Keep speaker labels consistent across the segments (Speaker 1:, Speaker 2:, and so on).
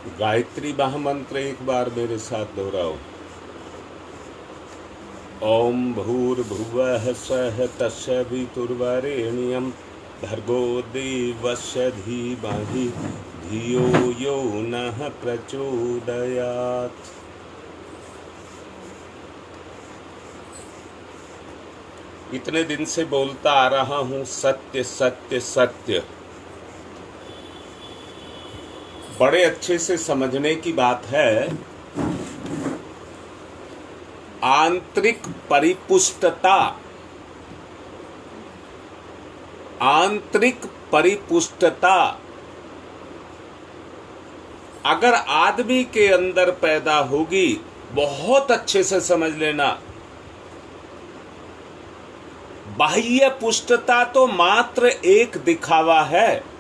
Speaker 1: गायत्री महामंत्र एक बार मेरे साथ दोहराओ। ओम भूर्भुवः स्वः तत्सवितुर्वरेण्यं भर्गो देवस्य धीमहि धियो यो नः प्रचोदयात्। इतने दिन से बोलता आ रहा हूं सत्य सत्य सत्य। बड़े अच्छे से समझने की बात है। आंतरिक परिपुष्टता, आंतरिक परिपुष्टता अगर आदमी के अंदर पैदा होगी, बहुत अच्छे से समझ लेना। बाह्य पुष्टता तो मात्र एक दिखावा है।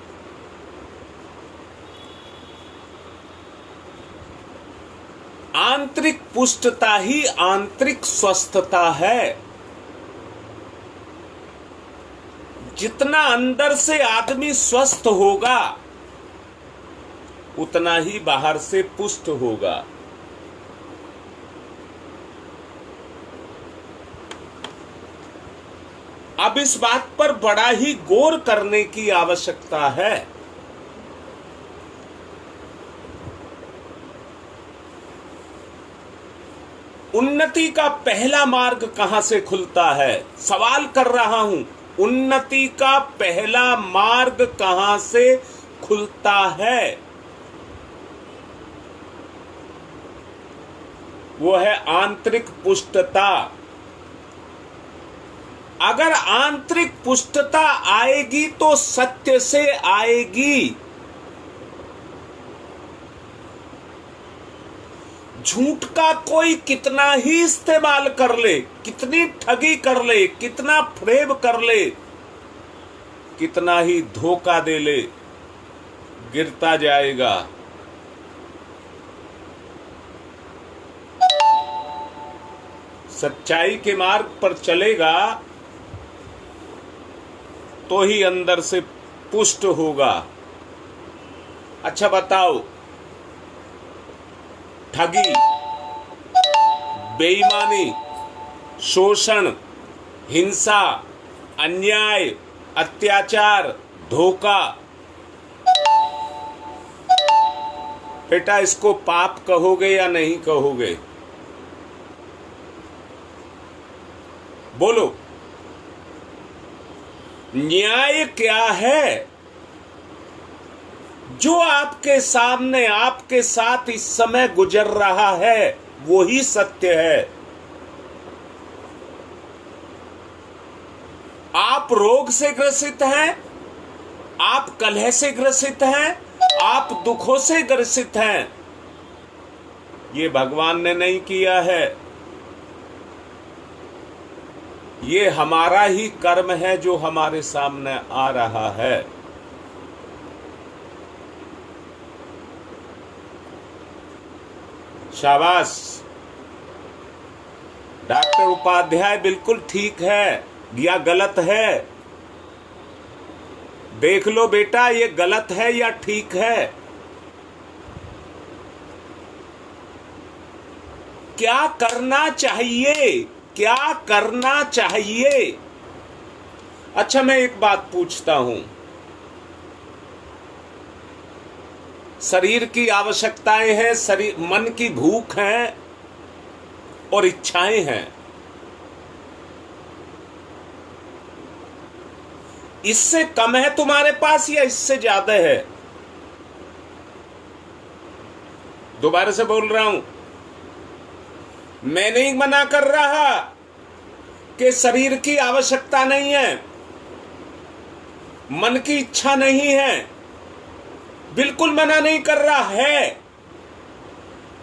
Speaker 1: आंतरिक पुष्टता ही आंतरिक स्वस्थता है। जितना अंदर से आदमी स्वस्थ होगा, उतना ही बाहर से पुष्ट होगा। अब इस बात पर बड़ा ही गौर करने की आवश्यकता है। उन्नति का पहला मार्ग कहां से खुलता है? सवाल कर रहा हूं, उन्नति का पहला मार्ग कहां से खुलता है? वो है आंतरिक पुष्टता। अगर आंतरिक पुष्टता आएगी तो सत्य से आएगी। झूठ का कोई कितना ही इस्तेमाल कर ले, कितनी ठगी कर ले, कितना फ्रेब कर ले, कितना ही धोखा दे ले, गिरता जाएगा। सच्चाई के मार्ग पर चलेगा तो ही अंदर से पुष्ट होगा। अच्छा बताओ, ठगी, बेईमानी, शोषण, हिंसा, अन्याय, अत्याचार, धोखा, बेटा इसको पाप कहोगे या नहीं कहोगे? बोलो। न्याय क्या है? जो आपके सामने आपके साथ इस समय गुजर रहा है, वो ही सत्य है। आप रोग से ग्रसित हैं, आप कलह से ग्रसित हैं, आप दुखों से ग्रसित हैं। ये भगवान ने नहीं किया है। ये हमारा ही कर्म है जो हमारे सामने आ रहा है। शाबाश, डॉक्टर उपाध्याय बिल्कुल ठीक है या गलत है? देख लो बेटा, ये गलत है या ठीक है। क्या करना चाहिए? क्या करना चाहिए? अच्छा, मैं एक बात पूछता हूं। शरीर की आवश्यकताएं हैं, शरीर मन की भूख है और इच्छाएं हैं। इससे कम है तुम्हारे पास या इससे ज्यादा है? दोबारा से बोल रहा हूं, मैं नहीं मना कर रहा कि शरीर की आवश्यकता नहीं है, मन की इच्छा नहीं है, बिल्कुल मना नहीं कर रहा है,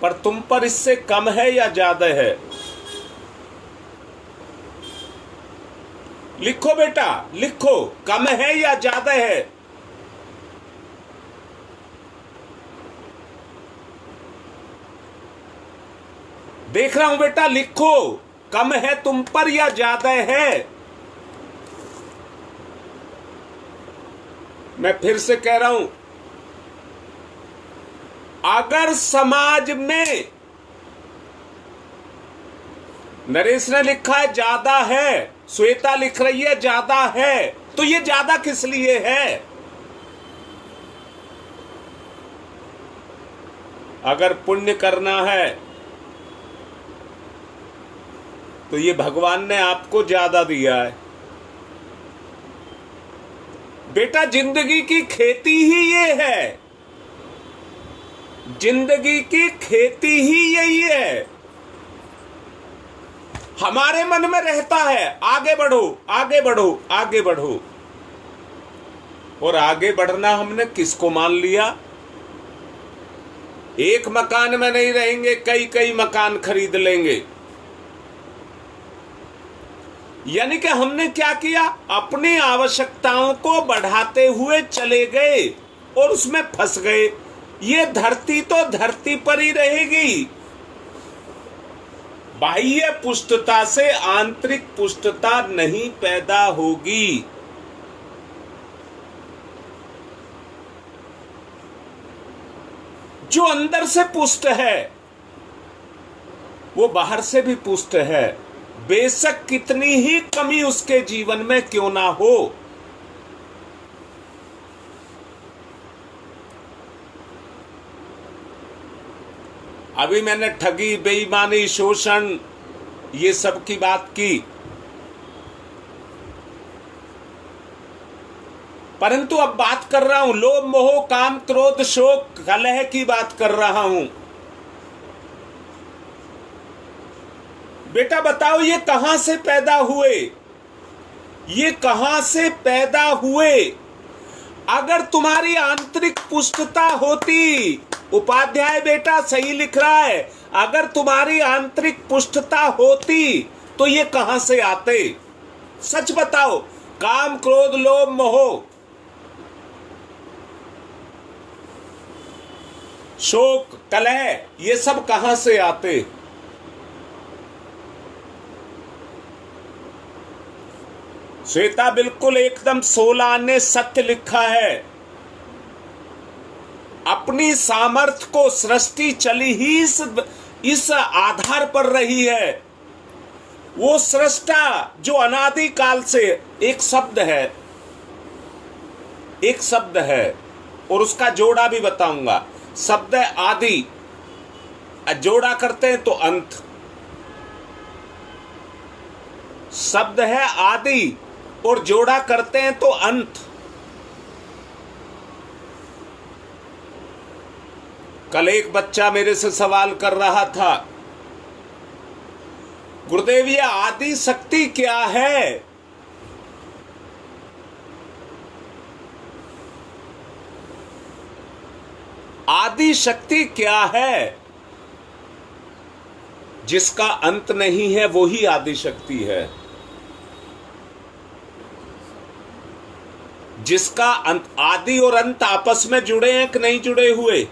Speaker 1: पर तुम पर इससे कम है या ज्यादा है? लिखो बेटा, लिखो, कम है या ज्यादा है? देख रहा हूं बेटा, लिखो, कम है तुम पर या ज्यादा है? मैं फिर से कह रहा हूं, अगर समाज में, नरेश ने लिखा है ज्यादा है, श्वेता लिख रही है ज्यादा है, तो ये ज्यादा किस लिए है? अगर पुण्य करना है तो ये भगवान ने आपको ज्यादा दिया है। बेटा जिंदगी की खेती ही ये है, जिंदगी की खेती ही यही है। हमारे मन में रहता है आगे बढ़ो आगे बढ़ो आगे बढ़ो, और आगे बढ़ना हमने किसको मान लिया? एक मकान में नहीं रहेंगे, कई कई मकान खरीद लेंगे। यानी कि हमने क्या किया? अपनी आवश्यकताओं को बढ़ाते हुए चले गए और उसमें फंस गए। ये धरती तो धरती पर ही रहेगी। बाह्य पुष्टता से आंतरिक पुष्टता नहीं पैदा होगी। जो अंदर से पुष्ट है वो बाहर से भी पुष्ट है, बेशक कितनी ही कमी उसके जीवन में क्यों ना हो। अभी मैंने ठगी, बेईमानी, शोषण, ये सब की बात की, परंतु अब बात कर रहा हूं लोभ, मोह, काम, क्रोध, शोक, कलह की बात कर रहा हूं। बेटा बताओ ये कहां से पैदा हुए? ये कहां से पैदा हुए? अगर तुम्हारी आंतरिक पुष्टता होती, उपाध्याय बेटा सही लिख रहा है, अगर तुम्हारी आंतरिक पुष्टता होती तो ये कहां से आते? सच बताओ। काम, क्रोध, लोभ, मोह, शोक, कलह, ये सब कहां से आते? श्वेता बिल्कुल एकदम 16 ने सत्य लिखा है। अपनी सामर्थ्य को सृष्टि चली ही इस आधार पर रही है। वो सृष्टा जो अनादि काल से, एक शब्द है, एक शब्द है और उसका जोड़ा भी बताऊंगा। शब्द है आदि, जोड़ा करते हैं तो अंत। शब्द है आदि और जोड़ा करते हैं तो अंत। कल एक बच्चा मेरे से सवाल कर रहा था, गुरुदेव ये आदि शक्ति क्या है? आदि शक्ति क्या है? जिसका अंत नहीं है वो ही आदि शक्ति है। जिसका अंत, आदि और अंत आपस में जुड़े हैं कि नहीं जुड़े हुए?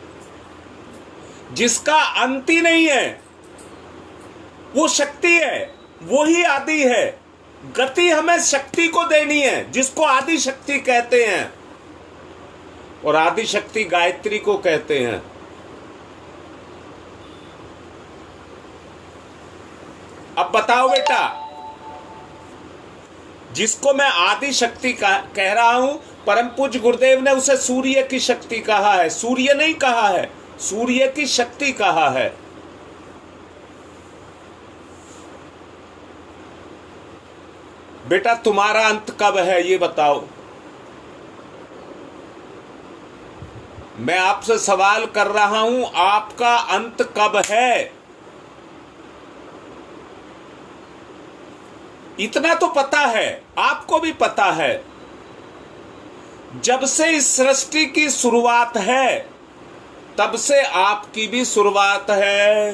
Speaker 1: जिसका अंत ही नहीं है वो शक्ति है, वो ही आदि है। गति हमें शक्ति को देनी है जिसको आदि शक्ति कहते हैं, और आदि शक्ति गायत्री को कहते हैं। अब बताओ बेटा, जिसको मैं आदि शक्ति कह रहा हूं, परम पूज्य गुरुदेव ने उसे सूर्य की शक्ति कहा है। सूर्य नहीं कहा है, सूर्य की शक्ति कहा है। बेटा तुम्हारा अंत कब है ये बताओ? मैं आपसे सवाल कर रहा हूं, आपका अंत कब है? इतना तो पता है, आपको भी पता है, जब से इस सृष्टि की शुरुआत है तब से आपकी भी शुरुआत है।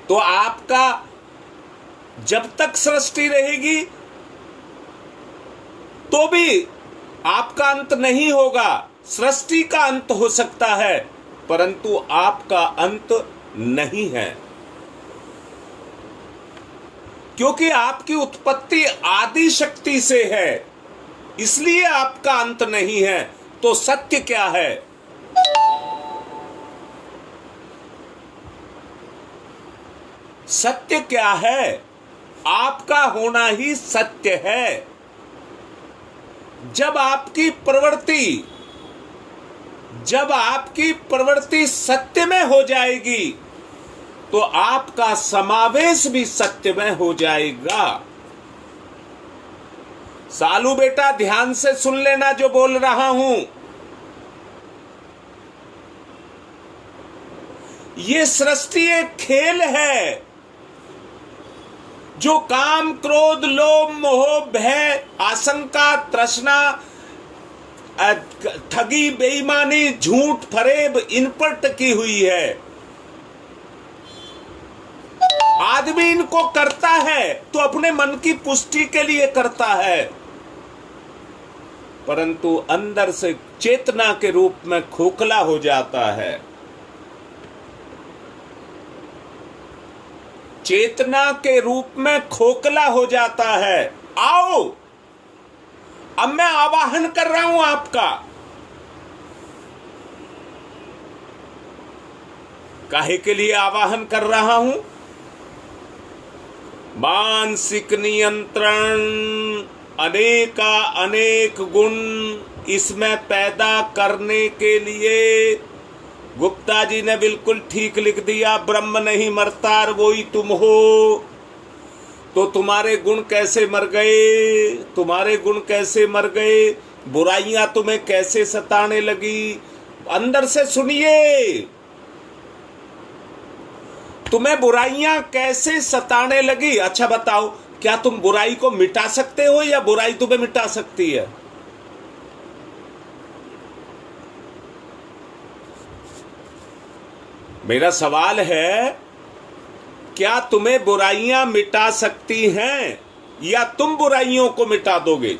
Speaker 1: तो आपका जब तक सृष्टि रहेगी तो भी आपका अंत नहीं होगा। सृष्टि का अंत हो सकता है परंतु आपका अंत नहीं है, क्योंकि आपकी उत्पत्ति आदि शक्ति से है, इसलिए आपका अंत नहीं है। तो सत्य क्या है? सत्य क्या है? आपका होना ही सत्य है। जब आपकी प्रवृत्ति सत्य में हो जाएगी तो आपका समावेश भी सत्य में हो जाएगा। सालू बेटा, ध्यान से सुन लेना जो बोल रहा हूं। ये सृष्टि एक खेल है जो काम, क्रोध, लोभ, मोह, भय, आशंका, तृष्णा, ठगी, बेईमानी, झूठ, फरेब इन पर टिकी हुई है। आदमी इनको करता है तो अपने मन की पुष्टि के लिए करता है, परंतु अंदर से चेतना के रूप में खोखला हो जाता है। चेतना के रूप में खोखला हो जाता है। आओ, अब मैं आवाहन कर रहा हूं आपका। काहे के लिए आवाहन कर रहा हूं? मानसिक नियंत्रण, अनेक गुण इसमें पैदा करने के लिए गुप्ता जी ने बिल्कुल ठीक लिख दिया। ब्रह्म नहीं मरता, वही तुम हो। तो तुम्हारे गुण कैसे मर गए? तुम्हारे गुण कैसे मर गए? बुराइयां तुम्हें कैसे सताने लगी? अंदर से सुनिए, तुम्हें बुराइयां कैसे सताने लगी? अच्छा बताओ, क्या तुम बुराई को मिटा सकते हो या बुराई तुम्हें मिटा सकती है? मेरा सवाल है, क्या तुम्हें बुराइयां मिटा सकती हैं या तुम बुराइयों को मिटा दोगे?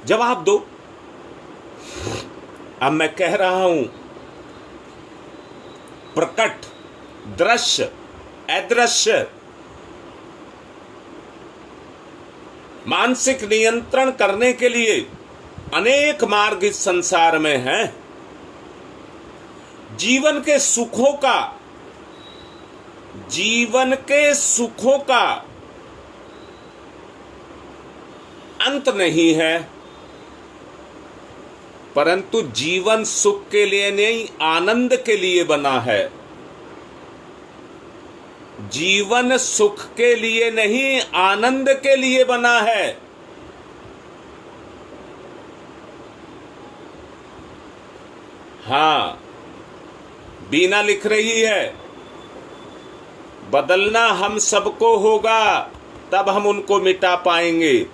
Speaker 1: जवाब दो। अब मैं कह रहा हूं, प्रकट, दृश्य, अदृश्य, मानसिक नियंत्रण करने के लिए अनेक मार्ग इस संसार में हैं। जीवन के सुखों का अंत नहीं है, परंतु जीवन सुख के लिए नहीं, आनंद के लिए बना है। जीवन सुख के लिए नहीं, आनंद के लिए बना है। हां, बीना लिख रही है, बदलना हम सबको होगा, तब हम उनको मिटा पाएंगे।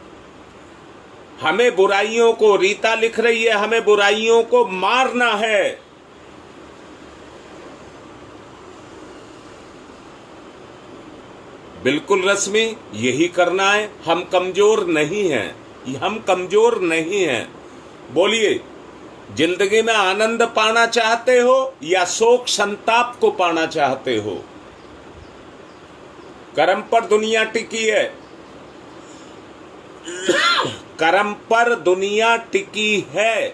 Speaker 1: हमें बुराइयों को, रीता लिख रही है, हमें बुराइयों को मारना है। बिल्कुल रश्मि, यही करना है। हम कमजोर नहीं हैं, हम कमजोर नहीं हैं। बोलिए, जिंदगी में आनंद पाना चाहते हो या शोक संताप को पाना चाहते हो? कर्म पर दुनिया टिकी है, कर्म पर दुनिया टिकी है।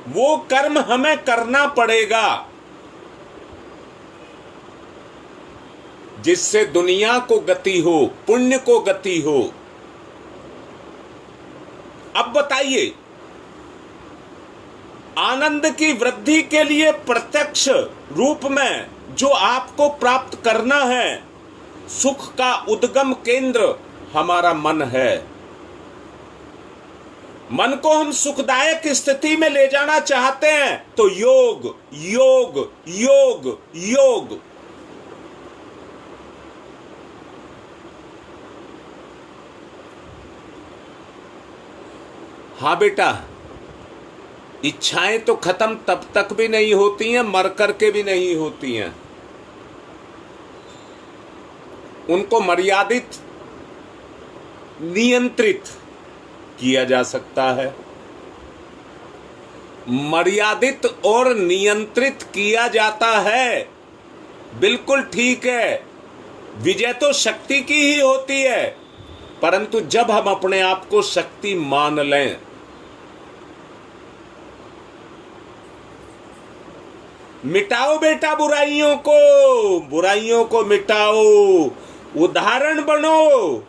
Speaker 1: वो कर्म हमें करना पड़ेगा जिससे दुनिया को गति हो, पुण्य को गति हो। अब बताइए, आनंद की वृद्धि के लिए प्रत्यक्ष रूप में जो आपको प्राप्त करना है, सुख का उद्गम केंद्र हमारा मन है। मन को हम सुखदायक स्थिति में ले जाना चाहते हैं तो योग, योग, योग, योग। हाँ बेटा, इच्छाएं तो खत्म तब तक भी नहीं होती हैं, मर करके भी नहीं होती हैं। उनको मर्यादित, नियंत्रित किया जा सकता है। मर्यादित और नियंत्रित किया जाता है, बिल्कुल ठीक है। विजय तो शक्ति की ही होती है, परंतु जब हम अपने आप को शक्ति मान लें, मिटाओ बेटा बुराइयों को मिटाओ, उदाहरण बनो,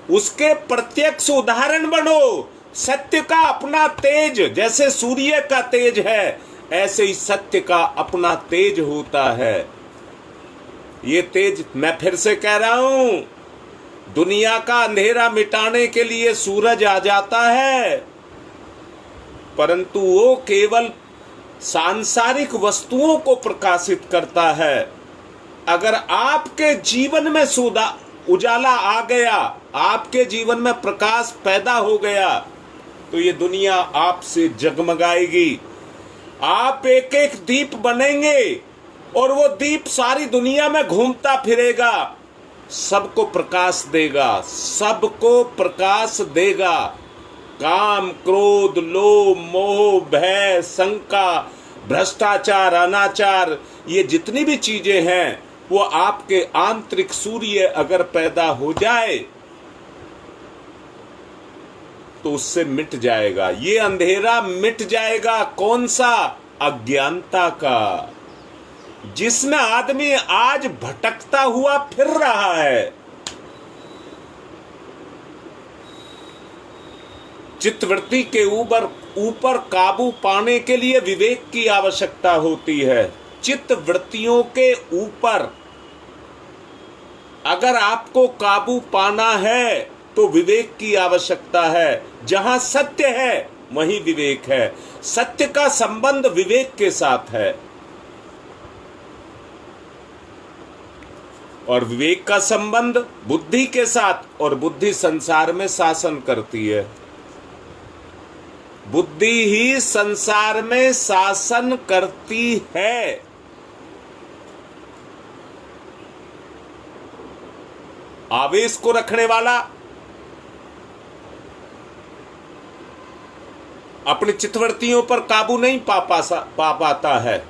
Speaker 1: उसके प्रत्यक्ष उदाहरण बनो। सत्य का अपना तेज, जैसे सूर्य का तेज है, ऐसे ही सत्य का अपना तेज होता है। ये तेज, मैं फिर से कह रहा हूं, दुनिया का अंधेरा मिटाने के लिए सूरज आ जाता है, परंतु वो केवल सांसारिक वस्तुओं को प्रकाशित करता है। अगर आपके जीवन में उजाला आ गया, आपके जीवन में प्रकाश पैदा हो गया, तो ये दुनिया आपसे जगमगाएगी। आप एक एक दीप बनेंगे और वो दीप सारी दुनिया में घूमता फिरेगा, सबको प्रकाश देगा, सबको प्रकाश देगा। काम, क्रोध, लोभ, मोह, भय, शंका, भ्रष्टाचार, अनाचार, ये जितनी भी चीजें हैं, वो आपके आंतरिक सूर्य अगर पैदा हो जाए तो उससे मिट जाएगा, ये अंधेरा मिट जाएगा। कौन सा? अज्ञानता का, जिसमें आदमी आज भटकता हुआ फिर रहा है। चित्तवृत्ति के ऊपर काबू पाने के लिए विवेक की आवश्यकता होती है। चित्तवृत्तियों के ऊपर अगर आपको काबू पाना है तो विवेक की आवश्यकता है। जहां सत्य है वहीं विवेक है। सत्य का संबंध विवेक के साथ है और विवेक का संबंध बुद्धि के साथ, और बुद्धि संसार में शासन करती है। बुद्धि ही संसार में शासन करती है। आवेश को रखने वाला अपनी चित्तवृत्तियों पर काबू नहीं पा पाता है।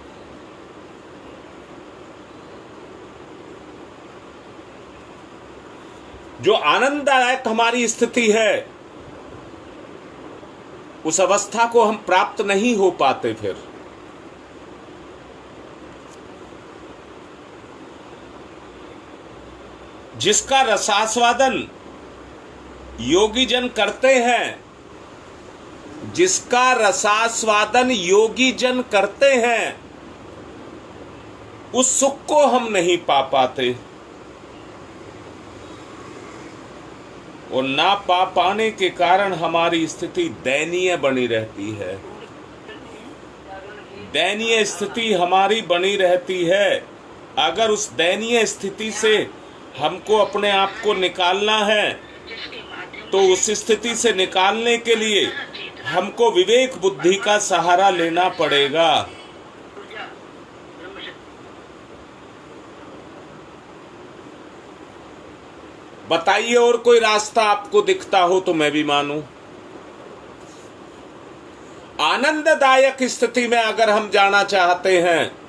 Speaker 1: जो आनंददायक हमारी स्थिति है, उस अवस्था को हम प्राप्त नहीं हो पाते। फिर जिसका रसास्वादन योगी जन करते हैं, जिसका रसास्वादन योगी जन करते हैं, उस सुख को हम नहीं पा पाते। और ना पा पाने के कारण हमारी स्थिति दयनीय बनी रहती है। दयनीय स्थिति हमारी बनी रहती है। अगर उस दयनीय स्थिति से हमको अपने आप को निकालना है, तो उस स्थिति से निकालने के लिए हमको विवेक बुद्धि का सहारा लेना पड़ेगा। बताइए, और कोई रास्ता आपको दिखता हो तो मैं भी मानूं। आनंददायक स्थिति में अगर हम जाना चाहते हैं,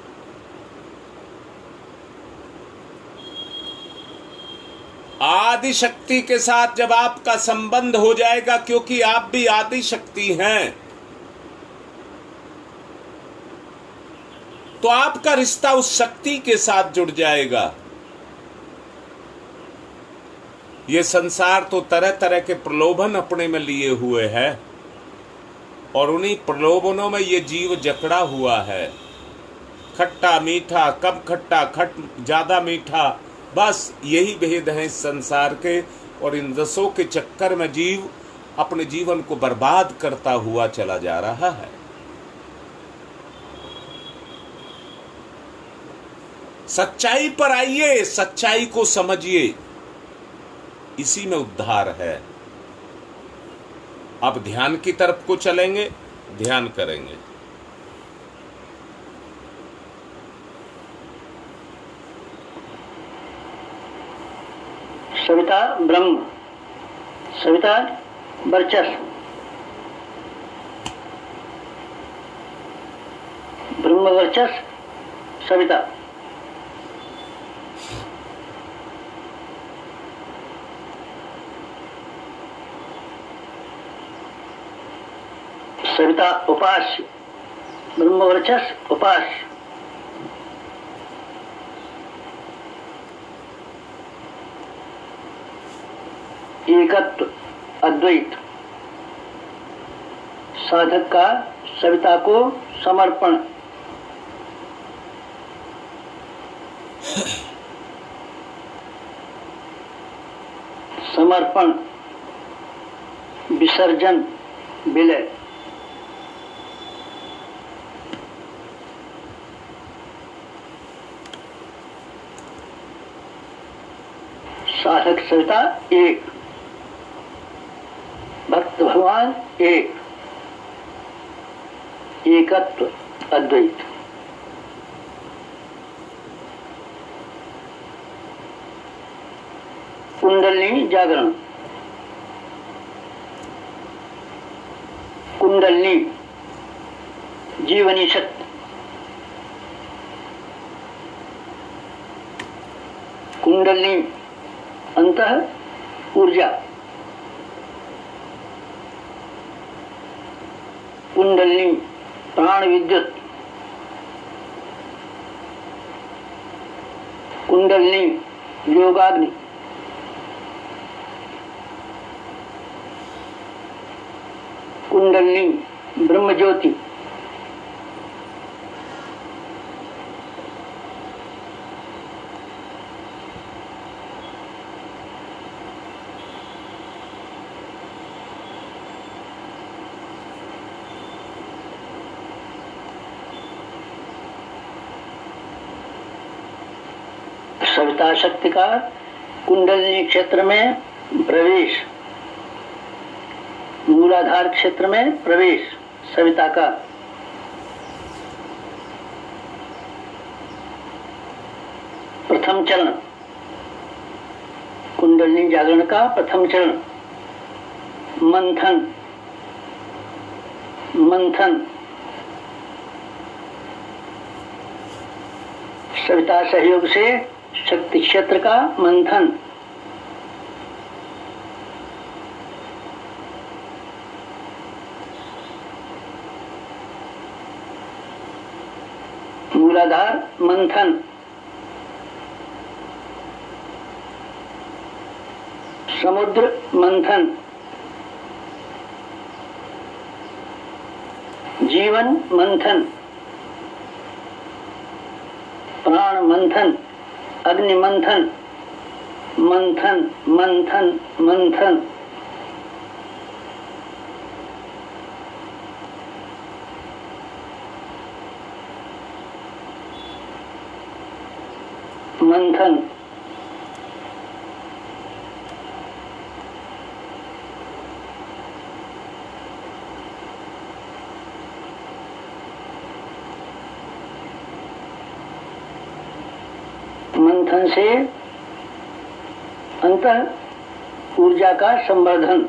Speaker 1: आदि शक्ति के साथ जब आपका संबंध हो जाएगा, क्योंकि आप भी आदि शक्ति हैं, तो आपका रिश्ता उस शक्ति के साथ जुड़ जाएगा। ये संसार तो तरह तरह के प्रलोभन अपने में लिए हुए है, और उन्हीं प्रलोभनों में ये जीव जकड़ा हुआ है। खट्टा मीठा, कम खट्टा, ज्यादा मीठा, बस यही भेद है इस संसार के। और इन रसों के चक्कर में जीव अपने जीवन को बर्बाद करता हुआ चला जा रहा है। सच्चाई पर आइए, सच्चाई को समझिए, इसी में उद्धार है। अब ध्यान की तरफ को चलेंगे, ध्यान करेंगे।
Speaker 2: सविता ब्रह्म, सविता वर्चस्व, ब्रह्म वर्चस्व, सविता। सविता उपास्य, ब्रह्मवर्चस्व उपास्य। एकत्व अद्वैत, साधक का सविता को समर्पण। समर्पण, विसर्जन, विलय। साधक सविता एक, भक्त भगवान एक, एकत्व अद्वैत। कुंडलिनी जागरण। कुंडलिनी जीवनी शक्ति। कुंडलिनी अंतः ऊर्जा। कुंडलिनी प्राण विद्युत। कुंडलिनी योगाग्नि। कुंडलिनी ब्रह्म ज्योति। सविता शक्ति का कुंडलिनी क्षेत्र में प्रवेश, मूलाधार क्षेत्र में प्रवेश सविता का। प्रथम चरण, कुंडलिनी जागरण का प्रथम चरण मंथन। मंथन, सविता सहयोग से शक्ति क्षेत्र का मंथन। मूलाधार मंथन। समुद्र मंथन। जीवन मंथन। प्राण मंथन। अग्नि मंथन। मंथन मंथन मंथन। मंथन। मंथन से अंतः ऊर्जा का संवर्धन।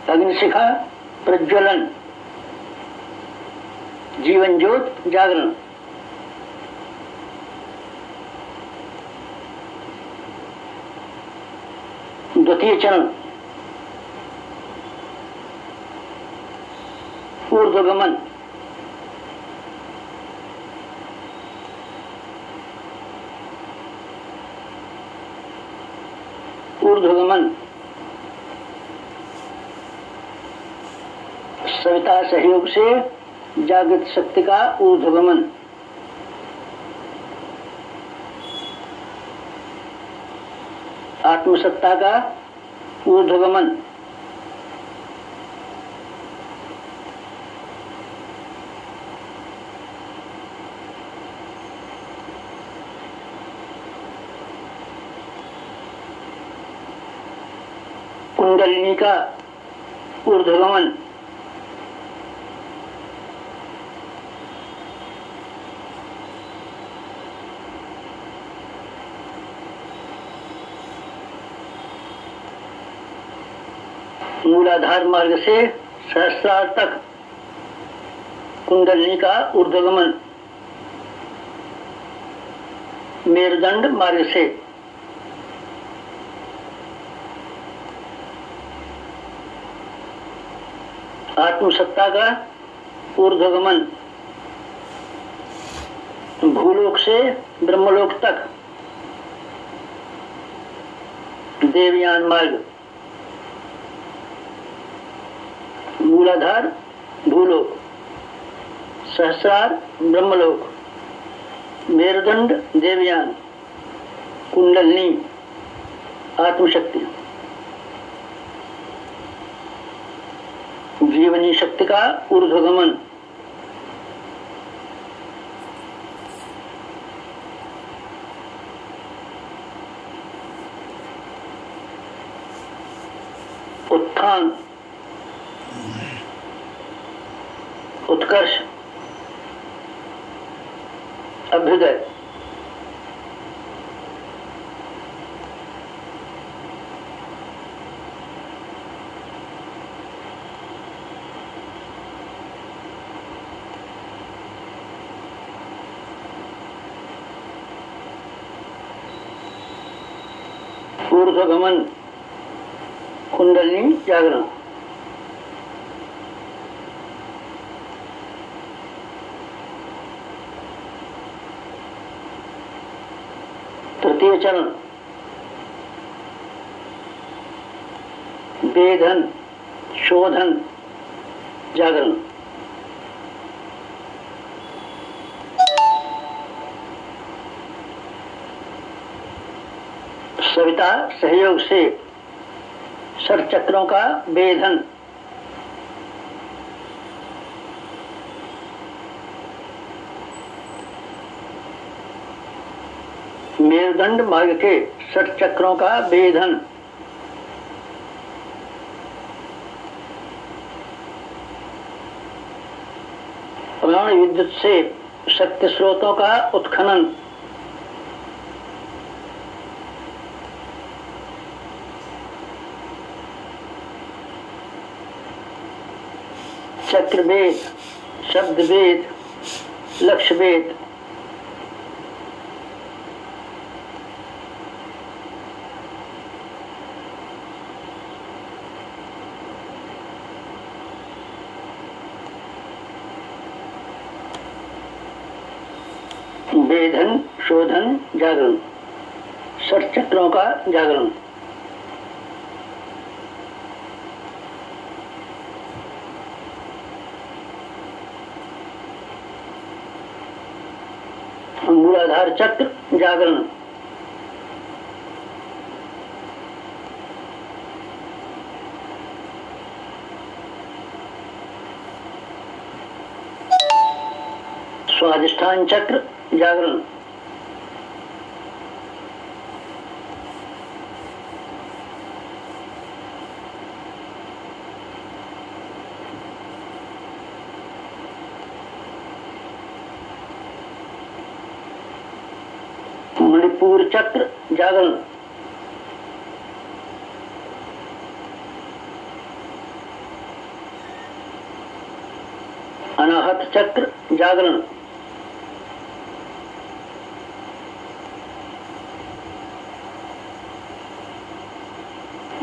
Speaker 2: अग्निशिखा प्रज्वलन। जीवन ज्योत जागरण। द्वितीय चरण ऊर्ध्वगमन। ऊर्ध्वगमन, सविता सहयोग से जागृत शक्ति का ऊर्ध्वगमन। आत्मसत्ता का ऊर्ध्वगमन। कुंडलिनी का ऊर्ध्वगमन। मूलाधार मार्ग से सहस्रार तक कुंडलिनी का ऊर्ध्वगमन। मेरुदंड मार्ग से आत्मसत्ता का ऊर्ध्वगमन, भूलोक से ब्रह्मलोक तक देवयान मार्ग, मूलाधार भूलोक, सहस्रार ब्रह्मलोक, मेरुदंड देवयान, कुंडलनी आत्मशक्ति, जीवनी शक्ति का ऊर्ध्वगमन, उत्थान, उत्कर्ष, अभ्युदय, ऊर्ध्वगमन, कुंडलिनी जागरण, तृतीय चरण वेधन, शोधन, जागरण, सविता सहयोग से षट चक्रों का वेधन, मेरुदंड मार्ग के षट चक्रों का वेधन, प्राण विद्युत से शक्ति स्रोतों का उत्खनन, चक्रवेद, शब्दवेद, लक्ष्यवेद, वेधन, शोधन, जागरण, षट चक्रों का जागरण, मूलाधार चक्र जागरण, स्वाधिष्ठान चक्र जागरण, मणिपुर चक्र जागरण, अनाहत चक्र जागरण,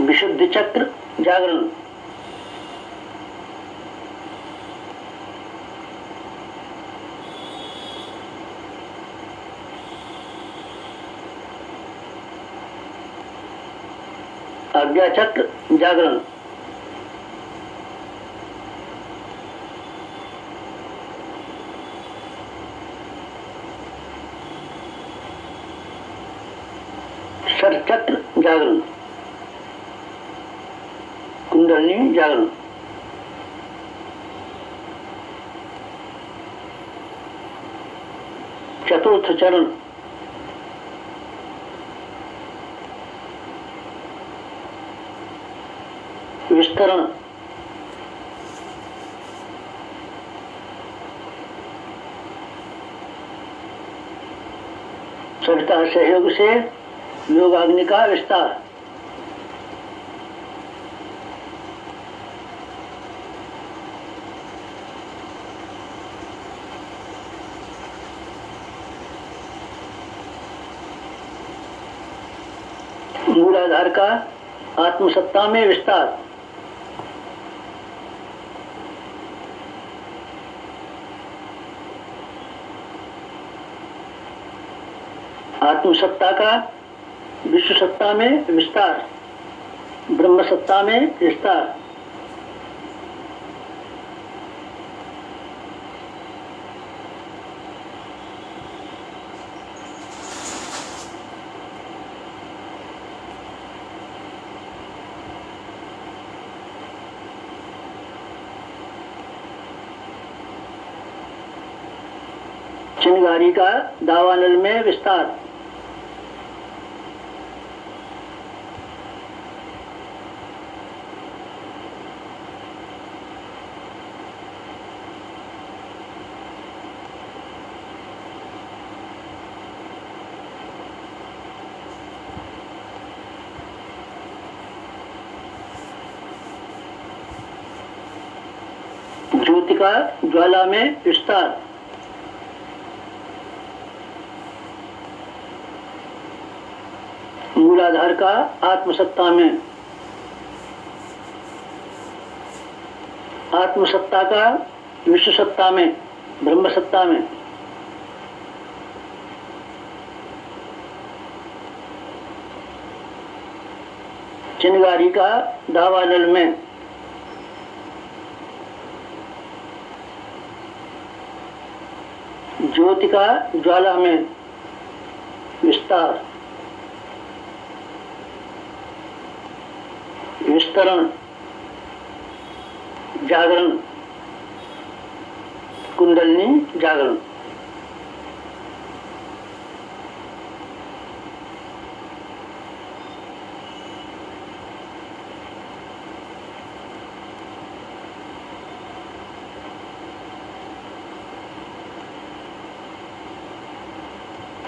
Speaker 2: विशुद्धि चक्र जागरण, आज्ञा चक्र जागरण, षट चक्र जागरण, कुंडलिनी जागरण, चतुर्थ चरण विस्तरण, सविता सहयोग से योगाग्नि का विस्तार, मूलाधार का आत्मसत्ता में विस्तार, आत्मसत्ता का विश्व सत्ता में विस्तार, ब्रह्म सत्ता में विस्तार। चिंगारी का दावानल में विस्तार, ज्योति का ज्वाला में विस्तार, मूलाधार का आत्मसत्ता में, आत्मसत्ता का विश्व सत्ता में, ब्रह्म सत्ता में, चिंगारी का दावानल में, ज्योति का ज्वाला में विस्तार, विस्तरण, जागरण, कुंडलिनी जागरण।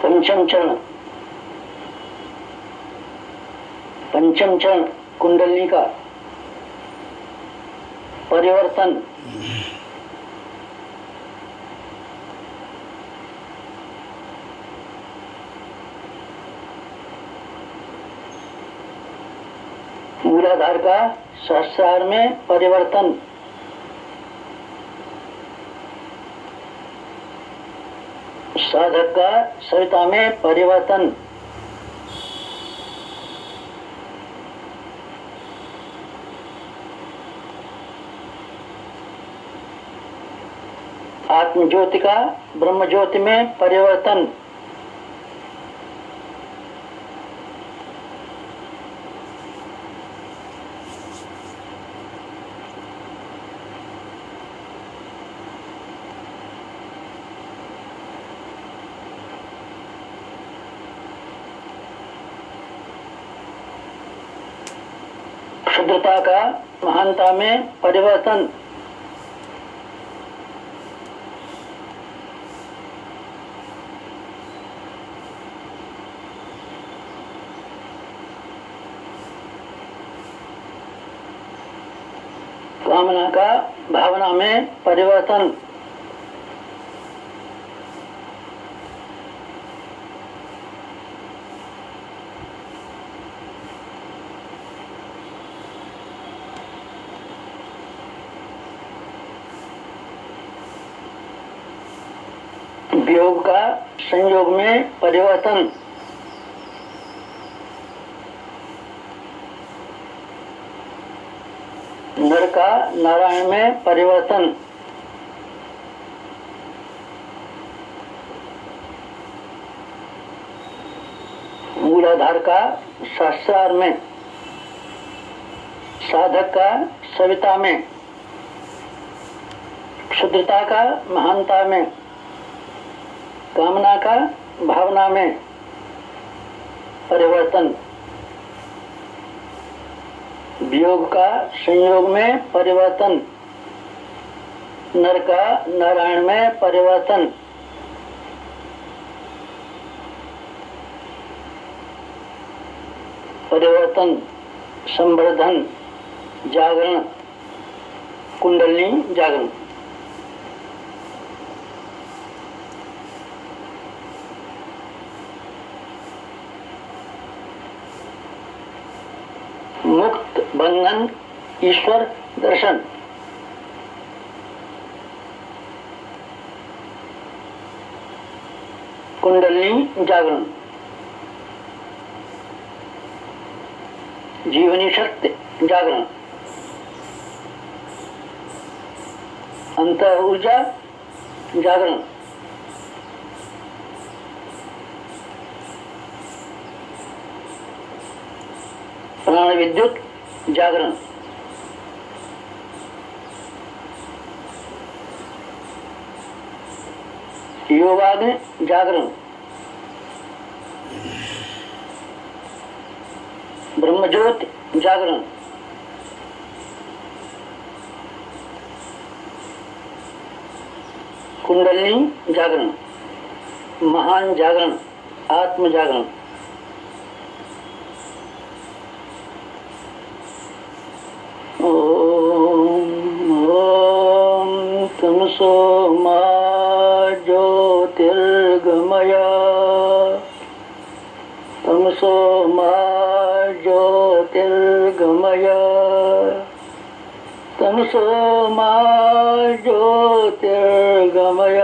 Speaker 2: पंचम चरण, पंचम चरण कुंडलिनी का परिवर्तन, मूलाधार का सहस्रार में परिवर्तन, साधक का सविता में परिवर्तन, आत्म ज्योति का ब्रह्म ज्योति में परिवर्तन, क्षुद्रता का महानता में परिवर्तन, कामना का भावना में परिवर्तन, वियोग का संयोग में परिवर्तन, नर का नारायण में परिवर्तन, मूलाधार का सहस्रार में, साधक का सविता में, क्षुद्रता का महानता में, कामना का भावना में परिवर्तन, वियोग का संयोग में परिवर्तन, नर का नारायण में परिवर्तन, परिवर्तन, संवर्धन, जागरण, कुंडलिनी जागरण। मुक्त बंधन ईश्वर दर्शन, कुंडलिनी जागरण। जीवनी शक्ति जागरण, अंत ऊर्जा जागरण, प्राण विद्युत जागरण, योगाग्नि जागरण, ब्रह्मज्योति जागरण, कुंडलिनी जागरण, महान जागरण, आत्म जागरण, तमसो मा ज्योतिर्गमय, तमसो मा ज्योतिर्गमय, तमसो मा ज्योतिर्गमय,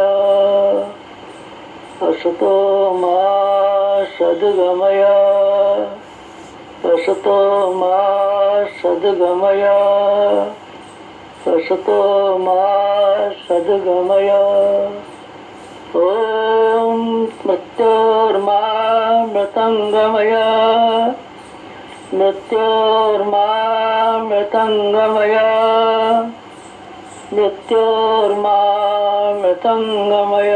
Speaker 2: असतो मा सद्गमय, असतो मा सद्गमय, असतो मा सद्गमय, ओम मृत्योर्मा मृतंगमय, मृत्योर्मा मृतंगमय, मृत्योर्मा मृतंगमय,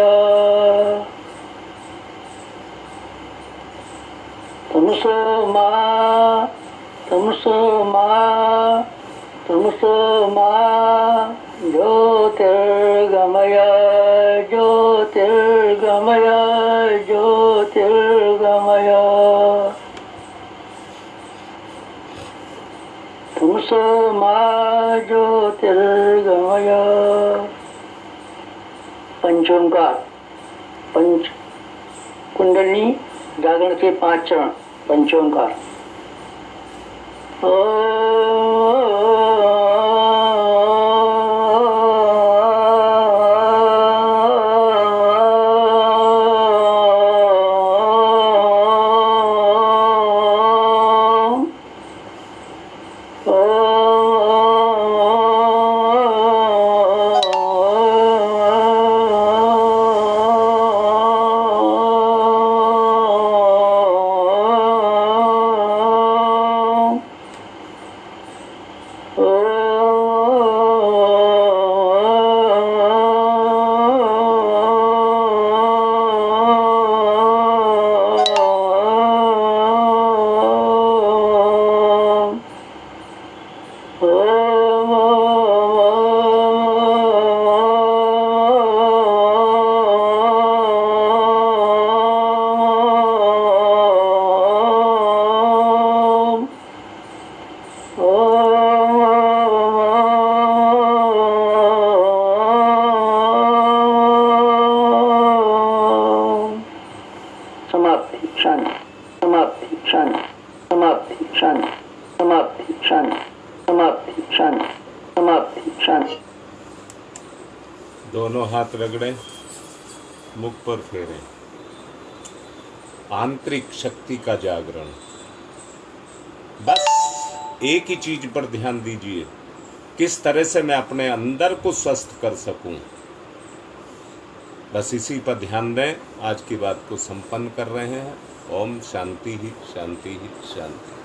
Speaker 2: तमसो मा तमसो मा तमसो मा ज्योतिर्गमय, ज्योतिर्गमय, ज्योतिर्गमय, तमसो मा ज्योतिर्गमय। पंचोंकार, पंच कुंडलिनी जागरण के 5 चरण, पंचोंकार।
Speaker 1: दोनों हाथ रगड़ें, मुख पर फेरें। आंतरिक शक्ति का जागरण। बस एक ही चीज पर ध्यान दीजिए, किस तरह से मैं अपने अंदर को स्वस्थ कर सकूं। बस इसी पर ध्यान दें। आज की बात को संपन्न कर रहे हैं। ओम शांति ही शांति ही शांति।